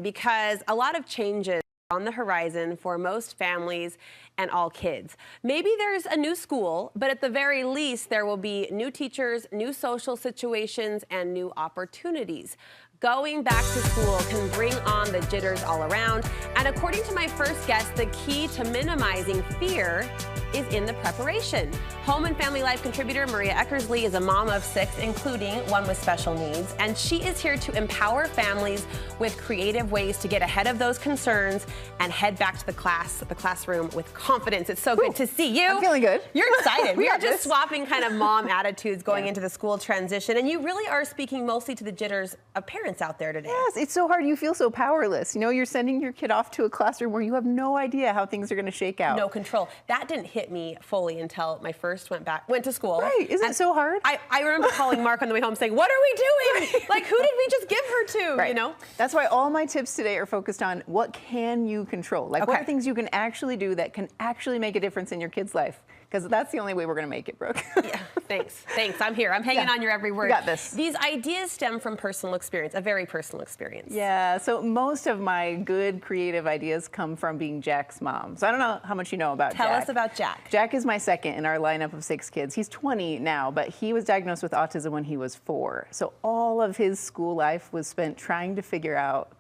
because a lot of changes on the horizon for most families and all kids. Maybe there's a new school, but at the very least, there will be new teachers, new social situations, and new opportunities. Going back to school can bring on the jitters all around. And according to my first guest, the key to minimizing fear is in the preparation. Home and Family Life contributor Maria Eckersley is a mom of 6, including one with special needs. And she is here to empower families with creative ways to get ahead of those concerns and head back to the classroom with confidence. It's so good to see you. I'm feeling good. You're excited. We are just this. swapping kind of mom attitudes going into the school transition. And you really are speaking mostly to the jitters of parents out there today. Yes, it's so hard. You feel so powerless. You know, you're sending your kid off to a classroom where you have no idea how things are going to shake out. No control. That didn't hit me fully until my first went to school. Right. Isn't it so hard? I remember calling Mark on the way home saying, what are we doing? Right. Like, who did we just give her to? Right. You know? That's why all my tips today are focused on what can you control? Like, what are things you can actually do that can actually make a difference in your kid's life? Because that's the only way we're going to make it, Brooke. Yeah, thanks. I'm here. I'm hanging on your every word. We got this. These ideas stem from personal experience, a very personal experience. Yeah, so most of my good creative ideas come from being Jack's mom. So I don't know how much you know about Jack. Tell us about Jack. Jack is my second in our lineup of 6 kids. He's 20 now, but he was diagnosed with autism when he was 4. So all of his school life was spent trying to figure out.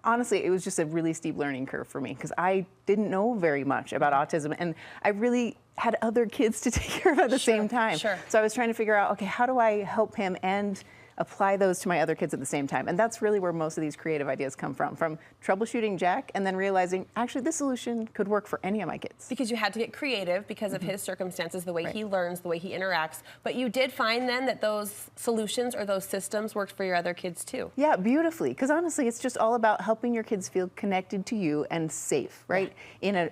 Honestly, it was just a really steep learning curve for me because I didn't know very much about autism, and I really had other kids to take care of at the same time. Sure. So I was trying to figure out, okay, how do I help him and apply those to my other kids at the same time? And that's really where most of these creative ideas come from troubleshooting Jack and then realizing, actually, this solution could work for any of my kids. Because you had to get creative because of his circumstances, the way he learns, the way he interacts. But you did find then that those solutions or those systems worked for your other kids too. Yeah, beautifully. Because honestly, it's just all about helping your kids feel connected to you and safe, right? Yeah.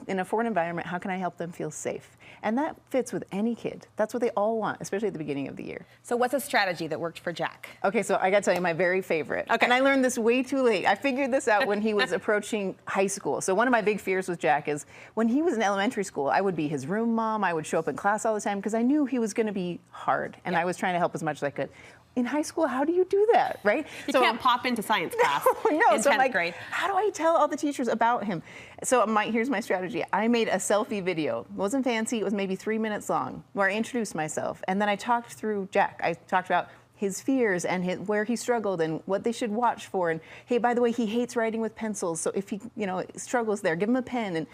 In a foreign environment, how can I help them feel safe? And that fits with any kid. That's what they all want, especially at the beginning of the year. So what's a strategy that worked for Jack? Okay, so I got to tell you my very favorite. Okay. And I learned this way too late. I figured this out when he was approaching high school. So one of my big fears with Jack is when he was in elementary school, I would be his room mom. I would show up in class all the time because I knew he was going to be hard. And I was trying to help as much as I could. In high school, how do you do that, right? You can't pop into science class no, in 10th grade. How do I tell all the teachers about him? So here's my strategy. I made a selfie video. It wasn't fancy. It was maybe 3 minutes long where I introduced myself. And then I talked through Jack. I talked about his fears and where he struggled and what they should watch for. And hey, by the way, he hates writing with pencils. So if he struggles there, give him a pen. And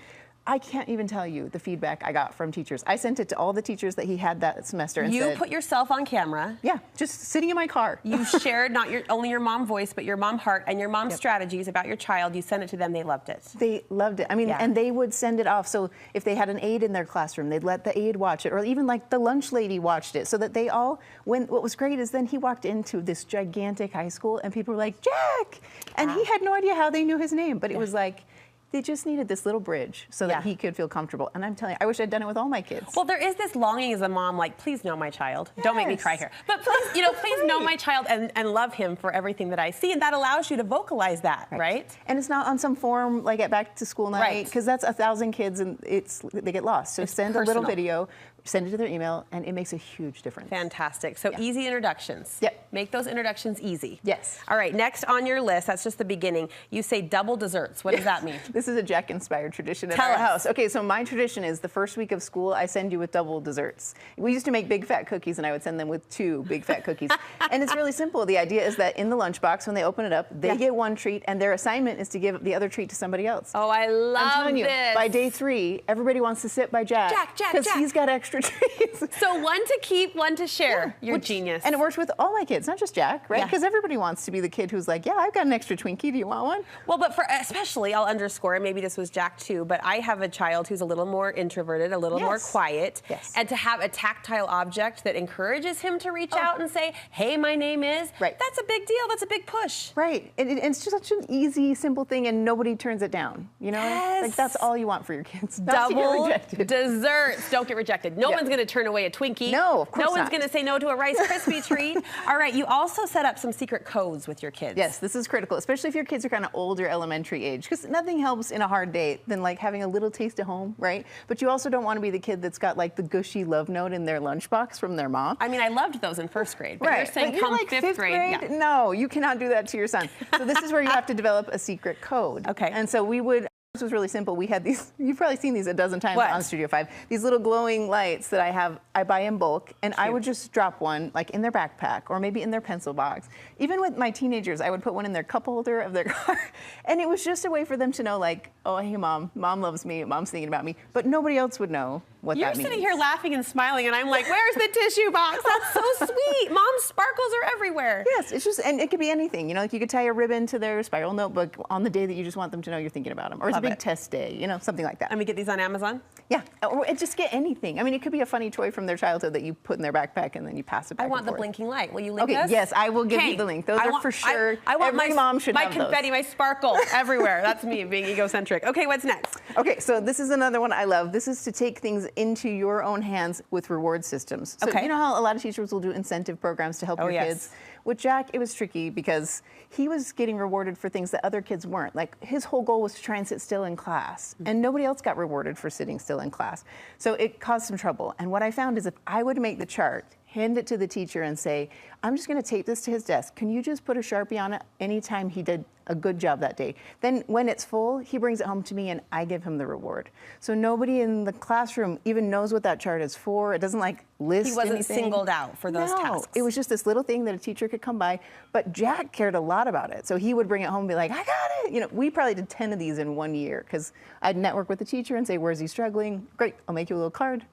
I can't even tell you the feedback I got from teachers. I sent it to all the teachers that he had that semester and You put yourself on camera. Yeah, just sitting in my car. You shared not only your mom voice, but your mom heart and your mom's strategies about your child. You sent it to them. They loved it. They loved it. I mean, and they would send it off. So if they had an aide in their classroom, they'd let the aide watch it, or even like the lunch lady watched it, so that they all, what was great is then he walked into this gigantic high school and people were like, Jack! And he had no idea how they knew his name, but it was like, they just needed this little bridge so that he could feel comfortable. And I'm telling you, I wish I'd done it with all my kids. Well, there is this longing as a mom, like, please know my child. Don't make me cry here. But please, please know my child and love him for everything that I see. And that allows you to vocalize that, right? And it's not on some forum like at back to school night, because that's 1,000 kids and they get lost. So send a little video, send it to their email, and it makes a huge difference. Fantastic. So easy introductions. Yep. Make those introductions easy. Yes. All right, next on your list, that's just the beginning, you say double desserts. What does that mean? This is a Jack-inspired tradition at our house. Okay, so my tradition is the first week of school, I send you with double desserts. We used to make big fat cookies, and I would send them with 2 big fat cookies. And it's really simple. The idea is that in the lunchbox, when they open it up, they get one treat, and their assignment is to give the other treat to somebody else. Oh, I love I'm telling you, this. by day 3, everybody wants to sit by Jack. Because he's got extra treats. So one to keep, one to share. You're genius. And it works with all my kids, not just Jack, right? Because everybody wants to be the kid who's like, yeah, I've got an extra Twinkie. Do you want one? Well, but for especially, I'll underscore, and maybe this was Jack too, but I have a child who's a little more introverted, a little more quiet. And to have a tactile object that encourages him to reach out and say, hey, my name is, that's a big deal. That's a big push. Right. And it's just such an easy, simple thing, and nobody turns it down. You know? Like, that's all you want for your kids. Double desserts. Don't get rejected. No one's going to turn away a Twinkie. No, of course No one's not. going to say no to a Rice Krispie treat. All right, you also set up some secret codes with your kids. Yes, this is critical, especially if your kids are kind of older, elementary age, because nothing helps in a hard day than like having a little taste at home, right? But you also don't want to be the kid that's got like the gushy love note in their lunchbox from their mom. I mean, I loved those in first grade, but Right. you're saying But come like fifth grade. Yeah. No, you cannot do that to your son. So this is where you have to develop a secret code. Okay. And so this was really simple. We had these, you've probably seen these a dozen times What? on Studio5, these little glowing lights that I buy in bulk, and I would just drop one like in their backpack or maybe in their pencil box. Even with my teenagers, I would put one in their cup holder of their car. And it was just a way for them to know like, oh, hey mom loves me, mom's thinking about me, but nobody else would know what You're that means. sitting here laughing and smiling, and I'm like, where's the tissue box? That's so sweet. Mom's sparkles are everywhere. Yes, it's just, and it could be anything. You know, like you could tie a ribbon to their spiral notebook on the day that you just want them to know you're thinking about them. Or it's a Love big it. test day, you know, something like that. And we get these on Amazon? Yeah, or just get anything. I mean, it could be a funny toy from their childhood that you put in their backpack and then you pass it back I want and the forth. blinking light. Will you link Okay, us? yes, I will give Okay. you the link. Those are for sure. I want Every mom should my have those. confetti, my sparkle everywhere. That's me being egocentric. Okay, what's next? Okay, so this is another one I love. This is to take things into your own hands with reward systems. So Okay. you know how a lot of teachers will do incentive programs to help your yes. kids? With Jack, it was tricky because he was getting rewarded for things that other kids weren't. Like his whole goal was to try and sit still in class, and nobody else got rewarded for sitting still in class. So it caused some trouble. And what I found is if I would make the chart, hand it to the teacher and say, I'm just going to tape this to his desk. Can you just put a Sharpie on it anytime he did a good job that day? Then when it's full, he brings it home to me and I give him the reward. So nobody in the classroom even knows what that chart is for. It doesn't like list He wasn't anything. singled out for those tasks. It was just this little thing that a teacher could come by, but Jack cared a lot about it. So he would bring it home and be like, I got it. You know, we probably did 10 of these in 1 year because I'd network with the teacher and say, where's he struggling? Great, I'll make you a little card.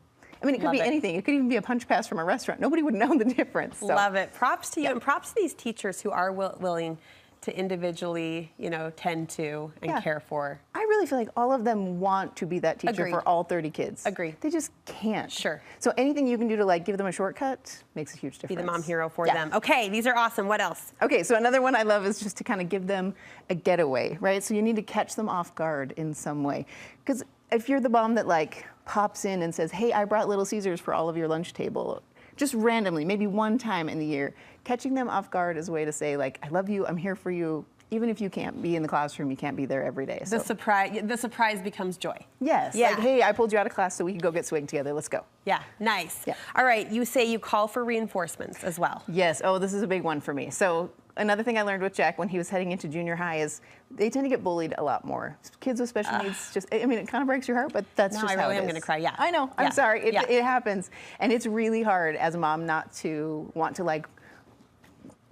I mean, it could Love be it. anything. It could even be a punch pass from a restaurant. Nobody would know the difference. So. Love it. Props to you, Yeah. and props to these teachers who are willing to individually, you know, tend to and Yeah. care for. I really feel like all of them want to be that teacher Agreed. for all 30 kids. Agreed. They just can't. Sure. So anything you can do to like give them a shortcut makes a huge difference. Be the mom hero for Yeah. them. Okay, these are awesome. What else? Okay, so another one I love is just to kind of give them a getaway, right? So you need to catch them off guard in some way. Because if you're the mom that like pops in and says, hey, I brought Little Caesars for all of your lunch table, just randomly, maybe one time in the year, catching them off guard is a way to say like, I love you, I'm here for you. Even if you can't be in the classroom, you can't be there every day. So, The surprise becomes joy. yes, Yeah. like, hey, I pulled you out of class so we could go get swig together, let's go. Yeah, nice. Yeah. All right, you say you call for reinforcements as well. Yes, oh, this is a big one for me. So another thing I learned with Jack when he was heading into junior high is they tend to get bullied a lot more. Kids with special needs just, I mean, it kind of breaks your heart, but that's Now just I how really it am is. gonna cry, yeah. I know, I'm Yeah. sorry, Yeah. it happens. And it's really hard as a mom not to want to like,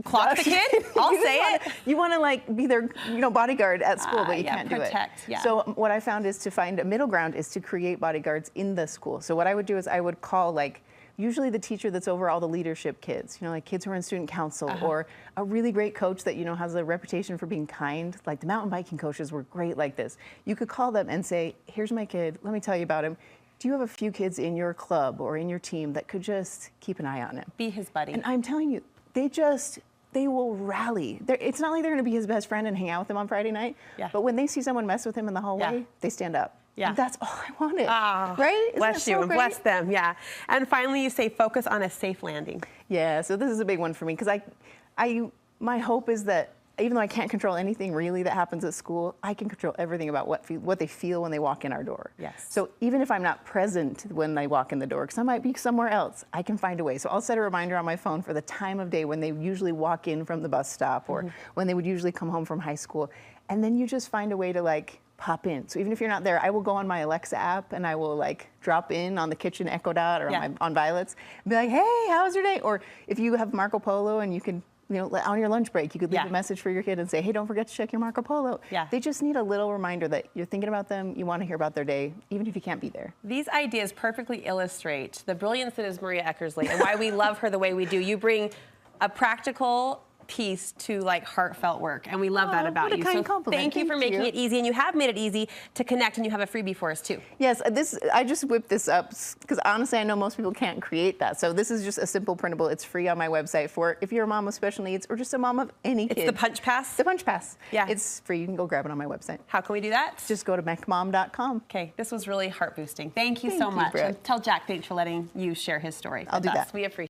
Clock the kid? I'll say it. You want to like be their, you know, bodyguard at school, but you yeah, can't do it. protect, yeah. So what I found is to find a middle ground is to create bodyguards in the school. So what I would do is I would call like usually the teacher that's over all the leadership kids, you know, like kids who are in student council, or a really great coach that, you know, has a reputation for being kind. Like the mountain biking coaches were great like this. You could call them and say, here's my kid, let me tell you about him. Do you have a few kids in your club or in your team that could just keep an eye on him? Be his buddy. And I'm telling you, they will rally. It's not like they're going to be his best friend and hang out with him on Friday night. Yeah. But when they see someone mess with him in the hallway, Yeah. they stand up. Yeah. And that's all I wanted. Ah, right? Isn't bless that you so and great? bless them, yeah. And finally, you say focus on a safe landing. Yeah. So this is a big one for me because my hope is that even though I can't control anything really that happens at school, I can control everything about what they feel when they walk in our door. Yes. So even if I'm not present when they walk in the door, because I might be somewhere else, I can find a way. So I'll set a reminder on my phone for the time of day when they usually walk in from the bus stop or when they would usually come home from high school. And then you just find a way to like pop in. So even if you're not there, I will go on my Alexa app and I will like drop in on the kitchen Echo Dot or on Violet's and be like, hey, how was your day? Or if you have Marco Polo and you can, you know, on your lunch break, you could leave a message for your kid and say, hey, don't forget to check your Marco Polo. Yeah. They just need a little reminder that you're thinking about them, you want to hear about their day, even if you can't be there. These ideas perfectly illustrate the brilliance that is Maria Eckersley and why we love her the way we do. You bring a practical piece to like heartfelt work, and we love that about what a you. kind So compliment. thank you for Thank making you. it easy, and you have made it easy to connect, and you have a freebie for us too. Yes, I just whipped this up because honestly, I know most people can't create that. So this is just a simple printable. It's free on my website for if you're a mom with special needs or just a mom of any kid. It's the Punch Pass? The Punch Pass. Yeah. It's free. You can go grab it on my website. How can we do that? Just go to mecmom.com. Okay, this was really heart boosting. Thank you so Thank you, much. Brooke. And tell Jack thanks for letting you share his story. I'll do with us. that. We appreciate it.